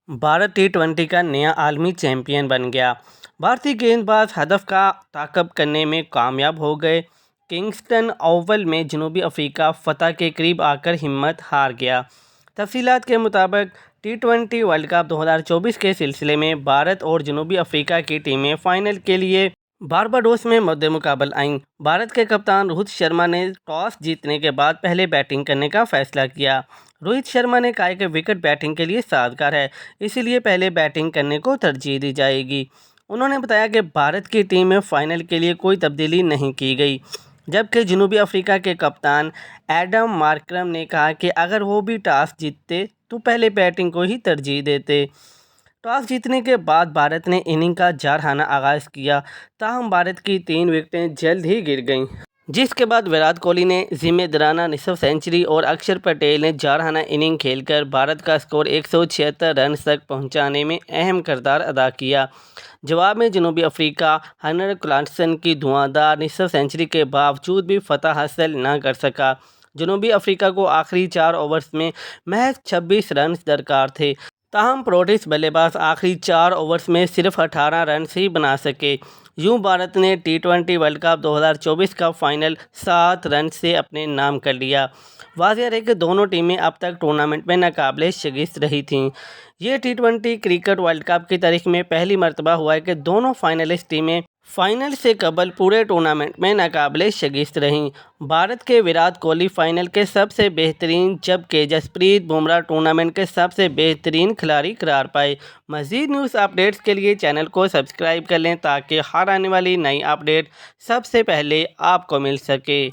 भारत टी20 का नया आलमी चैंपियन बन गया। भारतीय गेंदबाज हदफ का ताक़ब करने में कामयाब हो गए। किंगस्टन ओवल में जनूबी अफ्रीका फतह के करीब आकर हिम्मत हार गया। तफसीलात के मुताबिक टी20 वर्ल्ड कप 2024 के सिलसिले में भारत और जनूबी अफ्रीका की टीमें फाइनल के लिए बारबाडोस में मद्देमुकाबल आईं। भारत के कप्तान रोहित शर्मा ने टॉस जीतने के बाद पहले बैटिंग करने का फैसला किया। रोहित शर्मा ने कहा कि विकेट बैटिंग के लिए साजगार है, इसीलिए पहले बैटिंग करने को तरजीह दी जाएगी। उन्होंने बताया कि भारत की टीम में फाइनल के लिए कोई तब्दीली नहीं की गई, जबकि जनूबी अफ्रीका के कप्तान एडम मार्करम ने कहा कि अगर वो भी टॉस जीतते तो पहले बैटिंग को ही तरजीह देते। टॉस जीतने के बाद भारत ने इनिंग का जारहाना आगाज़ किया, ताहम भारत की 3 विकेटें जल्द ही गिर गईं, जिसके बाद विराट कोहली ने जिम्मेदाराना निसफ सेंचुरी और अक्षर पटेल ने जारहाना इनिंग खेलकर भारत का स्कोर 176 रन तक पहुंचाने में अहम किरदार अदा किया। जवाब में जनूबी अफ्रीका हेनरिक क्लासन की धुआंधार निसफ सेंचुरी के बावजूद भी फतह हासिल न कर सका। जनूबी अफ्रीका को आखिरी 4 ओवर्स में महज 26 रन दरकार थे, ताहम प्रोटिस बल्लेबाज आखिरी 4 ओवर्स में सिर्फ 18 रन ही बना सके। यूं भारत ने टी20 वर्ल्ड कप 2024 का फाइनल 7 रन से अपने नाम कर लिया। वाज़ेह है कि दोनों टीमें अब तक टूर्नामेंट में नाकाबिले शिकस्त रही थीं। ये टी20 क्रिकेट वर्ल्ड कप की तारीख में पहली मरतबा हुआ है कि दोनों फाइनलिस्ट टीमें फाइनल से कबल पूरे टूर्नामेंट में नाकाबिले शिकस्त रहीं। भारत के विराट कोहली फाइनल के सबसे बेहतरीन, जबकि जसप्रीत बुमराह टूर्नामेंट के सबसे बेहतरीन खिलाड़ी करार पाए। मज़ीद न्यूज़ अपडेट्स के लिए चैनल को सब्सक्राइब कर लें ताकि हर आने वाली नई अपडेट सबसे पहले आपको मिल सके।